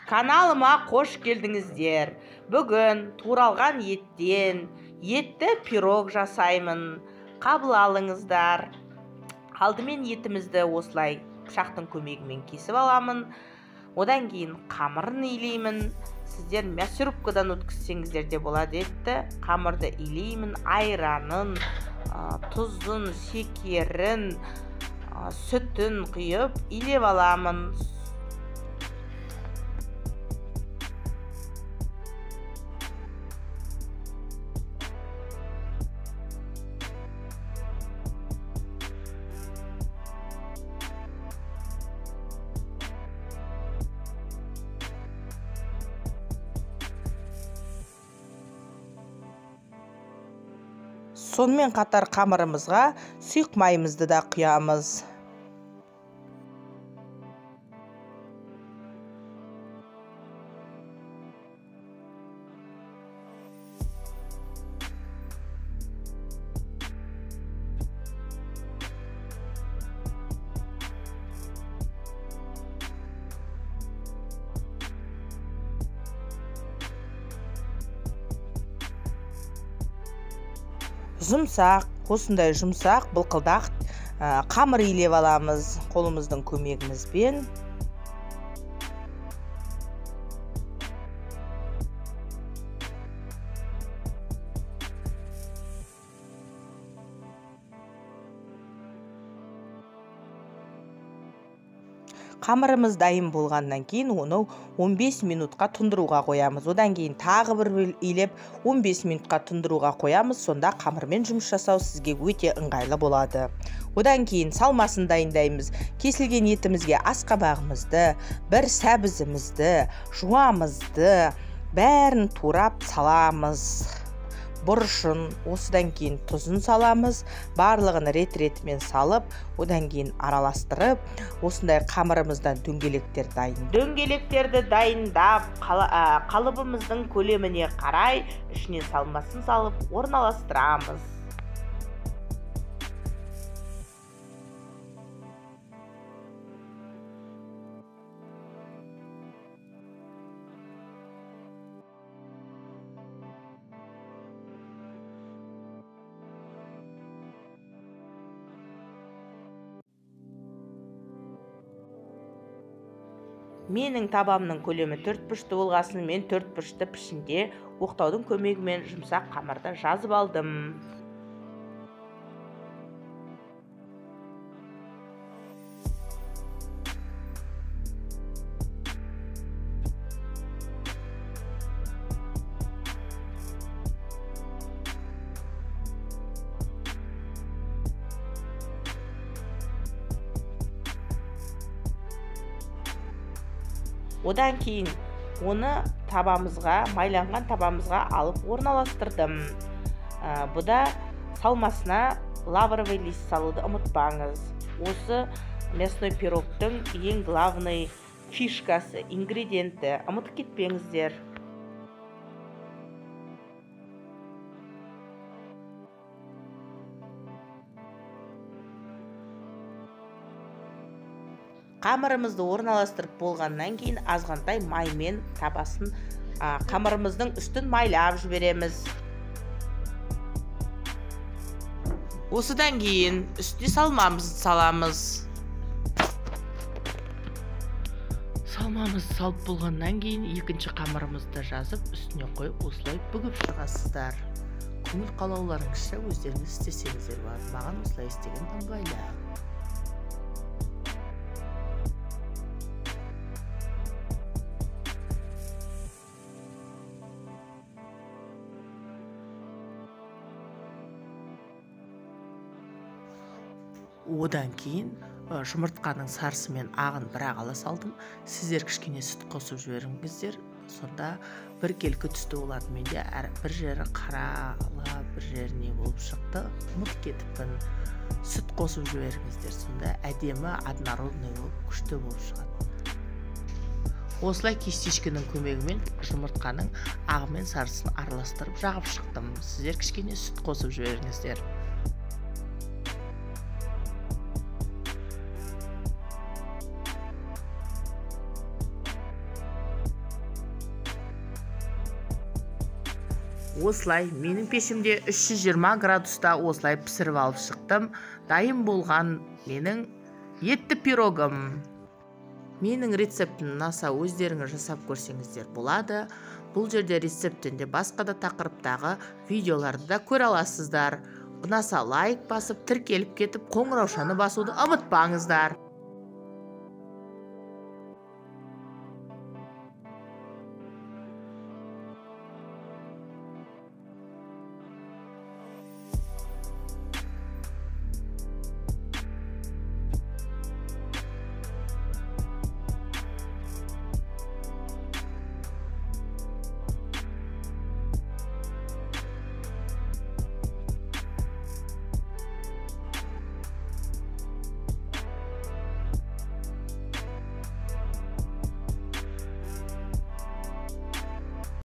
Каналыма қош келдіңіздер. Бүгін туралған еттен етті пирог жасаймын. Қабыл алыңыздар. Алдымен етімізді осылай пышақтың көмегімен кесіп аламын. Одан кейін қамырын илеймін. Сіздер мясорубкадан өткізсеңіздер де болады етті. Қамырды илеймін, айранын, тұзын, шекерін, сүтін құйып илеп аламын. Сонымен қатар қамырымызға сұйық майымызды да құямыз. Осындай жұмсақ былқылдақ қамыр илеп аламыз қолымыздың көмегімізбен. Қамырымыз дайын болғаннан кейін оны 15 минутқа тұндыруға қоямыз. Одан кейін тағы бір илеп 15 минутқа тұндыруға қоямыз. Сонда қамырмен жұмыс жасау сізге өте ыңғайлы болады. Одан кейін салмасын дайындаймыз. Кесілген етімізге асқабағымызды, бір сәбізімізді, жуамызды бәрін турап саламыз. Бұрышын, осыдан кейін тұзын саламыз. Барлығын рет-ретімен салып, одан кейін араластырып, осындай қамырымыздан дөңгелектер дайын. Дөңгелектерді дайындап, қалыбымыздың көлеміне қарай, ішіне салмасын салып, орналастырамыз. Менің табамның көлемі 4 бұрышты болғасын, мен 4 бұрышты пішінде оқтаудың көмегімен жұмсақ қамырды жазып алдым. Одан кейін оны майланған табамызға алып орналастырдым. Бұда салмасына лавровый лист салуды ұмытпаңыз. Осы мясной пирогтың ең главный фишкасы, ингредиенті. Ұмытып кетпеңіздер. Қамырымызды орналастырып болғаннан кейін азғантай маймен табасын қамырымыздың үстін майлап жібереміз. Осыдан кейін үстіне салмамызды саламыз. Салмамызды салып болғаннан кейін екінші қамырымызды жазып үстіне қойып осылай бүгіп шығасыздар. Көңіл қалауларыңызша өздеріңіз істесеңіздер болады. Маған осылай істеген ыңғайлы. Одан кейін жұмыртқаның сарысы мен ағын бір-ақ ала салдым. Сіздер кішкене сүт қосып жіберіңіздер. Сонда бір келкі түсті болады. Менде бір жері қаралы, бір жері не болып шықты. Ұмытып кетіппін. Сүт қосып жіберіңіздер. Сонда әдемі, однородный болып, күшті болып шығады. Осылай кисточканың көмегімен жұмыртқаның ағы мен сарысын араластырып жағып шықтым. Сіздер кішкене сүт қосып жіберіңіздер. осылай менің пешімде 320 градуста осылай пісіріп алып шықтым. Дайын болған менің етті пирогым. Менің рецептім ұнаса өздеріңіз жасап көрсеңіздер болады. Бұл жерде рецептінде басқа да тақырыптағы видеоларды да көре аласыздар. Ұнаса лайк басып, тіркеліп кетіп, қоңыраушаны басуды ұмытпаңыздар.